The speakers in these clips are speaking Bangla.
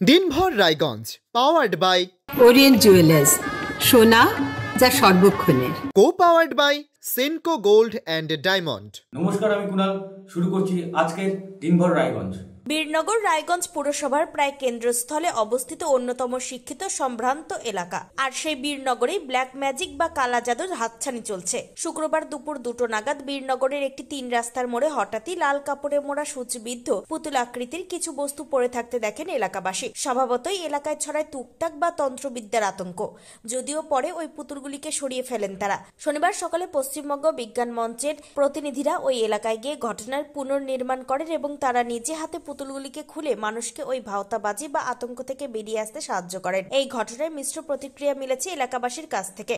দিনভর Raiganj powered by Orient Jewellers, সোনা যা সর্বক্ষণের। Co powered by Senco Gold and Diamond. নমস্কার, আমি কুনাল। শুরু করছি আজকের দিনভর রায়গঞ্জ। বীরনগর রায়গঞ্জ পুরসভার প্রায় কেন্দ্রস্থলে অবস্থিত অন্যতম শিক্ষিত সম্ভ্রান্ত এলাকা। আর সেই বীরনগরেই ব্ল্যাক ম্যাজিক বা কালা জাদুর হাতছানি চলছে। শুক্রবার দুপুর 2টো নাগাদ বীরনগরের একটি 3 রাস্তার মোড়ে হঠাৎই লাল কাপড়ে মোড়া সূচবিদ্ধ পুতুল আকৃতির কিছু বস্তু পড়ে থাকতে দেখেন এলাকাবাসী। স্বভাবতই এলাকায় ছড়ায় টুকটাক বা তন্ত্রবিদ্যার আতঙ্ক, যদিও পরে ওই পুতুলগুলিকে সরিয়ে ফেলেন তারা। শনিবার সকালে পশ্চিমবঙ্গ বিজ্ঞান মঞ্চের প্রতিনিধিরা ওই এলাকায় গিয়ে ঘটনার পুনর্নির্মাণ করেন এবং তারা নিজে হাতে পুতুলগুলিকে খুলে মানুষকে ওই ভাওতাবাজি বা আতঙ্ক থেকে বেরিয়ে আসতে সাহায্য করেন। এই ঘটনায় মিশ্র প্রতিক্রিয়া মিলেছে এলাকাবাসীর কাছ থেকে।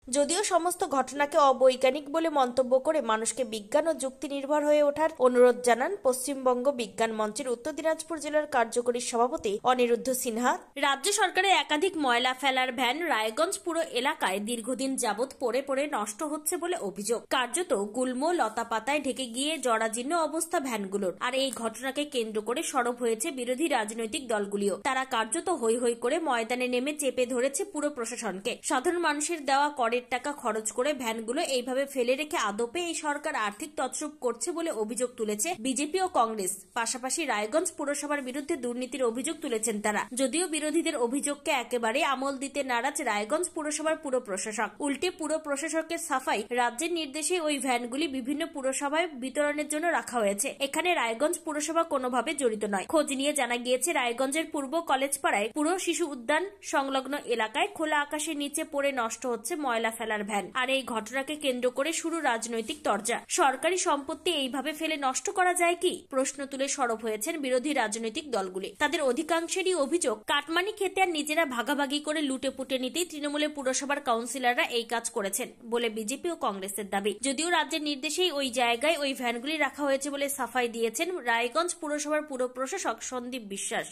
যদিও সমস্ত ঘটনাকে অবৈজ্ঞানিক বলে মন্তব্য করে মানুষকে বিজ্ঞান ও যুক্তি নির্ভর হয়ে ওঠার অনুরোধ জানান পশ্চিমবঙ্গ বিজ্ঞান মঞ্চের উত্তর দিনাজপুর জেলার কার্যকরী সভাপতি অনিরুদ্ধ সিনহা। রাজ্য সরকারের একাধিক ময়লা ফেলার ভ্যান রায়গঞ্জ পুরো এলাকায় দীর্ঘদিন যাবৎ পড়ে পড়ে নষ্ট হচ্ছে বলে অভিযোগ। কার্যত গুল্ম লতা পাতায় ঢেকে গিয়ে জরাজীর্ণ অবস্থা ভ্যানগুলোর। আর এই ঘটনাকে কেন্দ্র করে সরব হয়েছে বিরোধী রাজনৈতিক দলগুলিও। তারা কার্যত হৈ হৈ করে ময়দানে নেমে চেপে ধরেছে পুরো প্রশাসনকে। সাধারণ মানুষের দেওয়া টাকা খরচ করে ভ্যানগুলো এইভাবে ফেলে রেখে আদপে এই সরকার আর্থিক তছরূপ করছে বলে অভিযোগ তুলেছে বিজেপি ও কংগ্রেস। পাশাপাশি রায়গঞ্জ পুরসভার বিরুদ্ধে দুর্নীতির অভিযোগ তুলেছেন তারা। যদিও বিরোধীদের অভিযোগকে একেবারে আমল দিতে নারাজ রায়গঞ্জ পুরসভার পুর প্রশাসক। উল্টে পুর প্রশাসকের সাফাই, রাজ্যের নির্দেশে ওই ভ্যানগুলি বিভিন্ন পুরসভায় বিতরণের জন্য রাখা হয়েছে। এখানে রায়গঞ্জ পুরসভা কোনোভাবে জড়িত নয়। খোঁজ নিয়ে জানা গিয়েছে রায়গঞ্জের পূর্ব কলেজ পাড়ায় পুরো শিশু উদ্যান সংলগ্ন এলাকায় খোলা আকাশের নিচে পড়ে নষ্ট হচ্ছে ময়লা ফেলার ভ্যান। আর এই ঘটনাকে কেন্দ্র করে শুরু রাজনৈতিক তরজা। সরকারি সম্পত্তি এইভাবে ফেলে নষ্ট করা যায় কি, প্রশ্ন তুলে সরব হয়েছেন বিরোধী রাজনৈতিক দলগুলি। তাদের অধিকাংশেরই অভিযোগ, কাটমানি খেতে আর নিজেরা ভাগাভাগি করে লুটে পুটে নিতেই তৃণমূলের পুরসভার কাউন্সিলররা এই কাজ করেছেন বলে বিজেপি ও কংগ্রেসের দাবি। যদিও রাজ্যের নির্দেশেই ওই জায়গায় ওই ভ্যানগুলি রাখা হয়েছে বলে সাফাই দিয়েছেন রায়গঞ্জ পুরসভার পুর প্রশাসক সন্দীপ বিশ্বাস।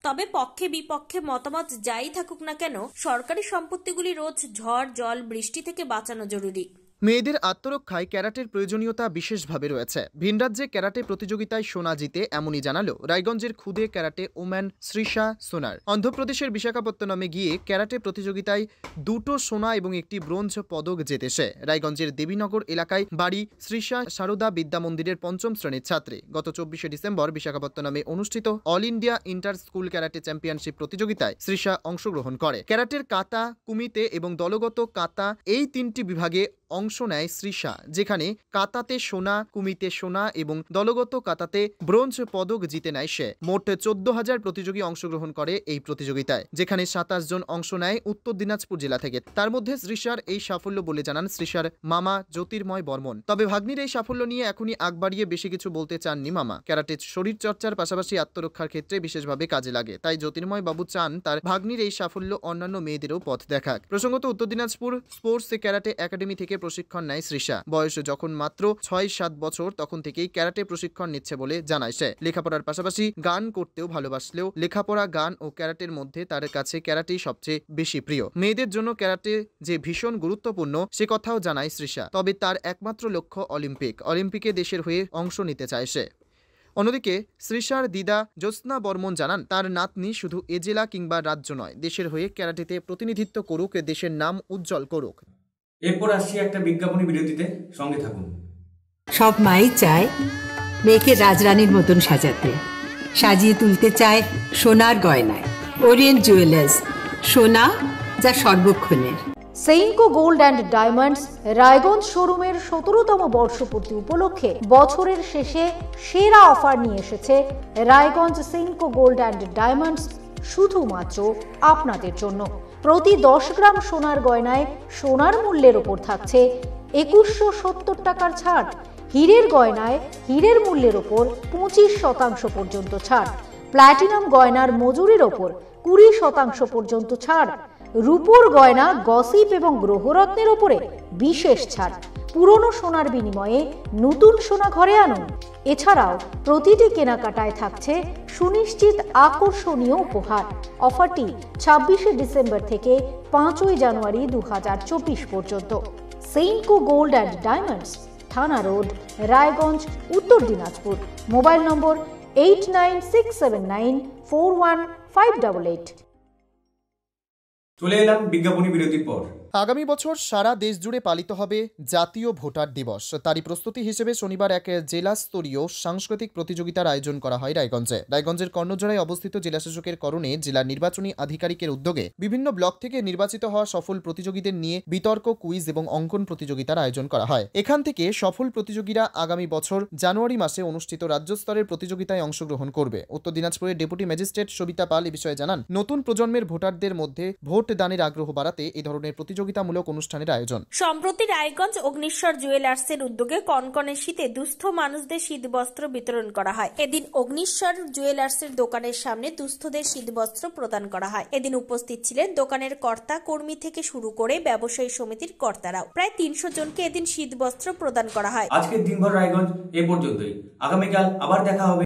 তবে পক্ষে বিপক্ষে মতামত যাই থাকুক না কেন, সরকারি সম্পত্তিগুলি রোজ ঝড় জল বৃষ্টি থেকে বাঁচানো জরুরি। মেয়েদের আত্মরক্ষায় ক্যারাটের প্রয়োজনীয়তা বিশেষভাবে রয়েছে। ভিনরাজ্যে ক্যারাটে প্রতিযোগিতায় সোনা জিতে এমনই জানালো রায়গঞ্জের খুদে ক্যারাটে ওম্যান শ্রীষা সোনার। অন্ধ্রপ্রদেশের বিশাখাপত্তনমে গিয়ে ক্যারাটে প্রতিযোগিতায় 2টো সোনা এবং 1টি ব্রোঞ্জ পদক জেতে সে। রায়গঞ্জের দেবীনগর এলাকায় বাড়ি শ্রীষা সারদা বিদ্যা মন্দিরের 5ম শ্রেণীর ছাত্রী। গত 24শে ডিসেম্বর বিশাখাপত্তনমে অনুষ্ঠিত all India inter school karate championship প্রতিযোগিতায় শ্রীষা অংশগ্রহণ করে। ক্যারাটের কাতা, কুমিতে এবং দলগত কাতা এই 3টি বিভাগে অংশ নেয় শ্রীষা, যেখানে কাতাতে সোনা, কুমিতে সোনা এবং দলগত কাতাতে ব্রোঞ্জ পদক জিতে নেয় সে। মোট 14,000 প্রতিযোগী অংশগ্রহণ করে এই প্রতিযোগিতায়, যেখানে 27 জন অংশ নেয় উত্তর দিনাজপুর জেলা থেকে। তার মধ্যে শ্রীষার এই সাফল্য বলে জানান শ্রীষার মামা জ্যোতির্ময় বর্মন। তবে ভাগ্নির এই সাফল্য নিয়ে এখনই আগ বাড়িয়ে বেশি কিছু বলতে চাননি মামা। ক্যারাটে শরীর চর্চার পাশাপাশি আত্মরক্ষার ক্ষেত্রে বিশেষভাবে কাজে লাগে, তাই জ্যোতির্ময় বাবু চান তার ভাগ্নির এই সাফল্য অন্যান্য মেয়েদেরও পথ দেখাক। প্রসঙ্গত, উত্তর দিনাজপুর স্পোর্টস ক্যারাটে একাডেমি থেকে প্রশিক্ষণ নেয় শ্রীষা। বয়স যখন মাত্র 6-7 বছর তখন থেকেই ক্যারাটে প্রশিক্ষণ নিচ্ছে বলে জানায় সে। লেখাপড়ার পাশাপাশি গান করতেও ভালোবাসলেও লেখাপড়া, গান ও ক্যারাটের মধ্যে তার কাছে ক্যারাটেই সবচেয়ে বেশি প্রিয়। মেয়েদের জন্য ক্যারাটে যে ভীষণ গুরুত্বপূর্ণ সে কথাও জানায় শ্রীষা। তবে তার একমাত্র লক্ষ্য অলিম্পিকে দেশের হয়ে অংশ নিতে চায় সে। অন্যদিকে শ্রীষার দিদা জ্যোৎস্না বর্মন জানান, তার নাতনি শুধু এ জেলা কিংবা রাজ্য নয়, দেশের হয়ে ক্যারাটেতে প্রতিনিধিত্ব করুক, দেশের নাম উজ্জ্বল করুক। এরপর আসছি একটা বিজ্ঞাপনী বিরতিতে, সঙ্গে থাকুন। সব মাই চায় মেয়েকে রাজরানীর মতন সাজাতে, সাজিয়ে তুলতে চায় সোনার গয়নায়। ওরিয়েন্ট জুয়েলার্স, সোনা যা সর্বক্ষণের। Senco Gold and Diamonds Raiganj শোরুমের 17তম বর্ষপূর্তি উপলক্ষে বছরের শেষে সেরা অফার নিয়ে এসেছে Raiganj Senco Gold and diamonds, শুধুমাত্র আপনাদের জন্য। প্রতি 10 গ্রাম সোনার গয়নায় সোনার মূল্যের ওপর থাকছে 2170 টাকার ছাড়। হীরের গয়নায় হীরের মূল্যের ওপর 25% পর্যন্ত ছাড়। প্ল্যাটিনাম গয়নার মজুরির ওপর 20% পর্যন্ত ছাড়। রূপোর গয়না, গসিপ এবং গ্রহরত্নের ওপরে বিশেষ ছাড়। পুরনো সোনার বিনিময়ে নতুন সোনা ঘরে আনুন। এছাড়াও প্রতিটি কেনাকাটায় থাকছে সুনিশ্চিত আকর্ষণীয় উপহার। অফারটি 26শে ডিসেম্বর থেকে 5ই জানুয়ারি 2024 পর্যন্ত। সেনকো গোল্ড অ্যান্ড ডায়মন্ডস, থানা রোড, রায়গঞ্জ, উত্তর দিনাজপুর। মোবাইল নম্বর 8967941588। চলে এলাম বিজ্ঞাপনী বিরতির পর। আগামী বছর সারা দেশ জুড়ে পালিত হবে জাতীয় ভোটার দিবস। তারই প্রস্তুতি হিসেবে শনিবার এক জেলা স্তরীয় সাংস্কৃতিক প্রতিযোগিতার আয়োজন করা হয় রায়গঞ্জে। রায়গঞ্জের কর্ণজোড়ায় অবস্থিত জেলাশাসকের করণে জেলার নির্বাচনী আধিকারিকের উদ্যোগে বিভিন্ন ব্লক থেকে নির্বাচিত হওয়া সফল প্রতিযোগীদের নিয়ে বিতর্ক, কুইজ এবং অঙ্কন প্রতিযোগিতার আয়োজন করা হয়। এখান থেকে সফল প্রতিযোগীরা আগামী বছর জানুয়ারি মাসে অনুষ্ঠিত রাজ্য স্তরের প্রতিযোগিতায় অংশগ্রহণ করবে। উত্তর দিনাজপুরের ডেপুটি ম্যাজিস্ট্রেট সবিতা পাল এ বিষয়ে জানান, নতুন প্রজন্মের ভোটারদের মধ্যে ভোট দানের আগ্রহ বাড়াতে এই ধরনের প্রতিযোগিতামূলক অনুষ্ঠানের আয়োজন। সম্প্রতি রায়গঞ্জ অগ্নিশ্বর জুয়েলার্সের উদ্যোগে কনকনে শীতে দুস্থ মানুষদের শীতবস্ত্র বিতরণ করা হয়। এদিন অগ্নিশ্বর জুয়েলার্সের দোকানের সামনে দুস্থদের শীতবস্ত্র প্রদান করা হয়। এদিন উপস্থিত ছিলেন দোকানের কর্তা কর্মী থেকে শুরু করে ব্যবসায়ী সমিতির কর্তারাও। প্রায় 300 জনকে এদিন শীতবস্ত্র প্রদান করা হয়। আজকের দিনভর রায়গঞ্জ এ পর্যন্তই। আগামীকাল আবার দেখা হবে।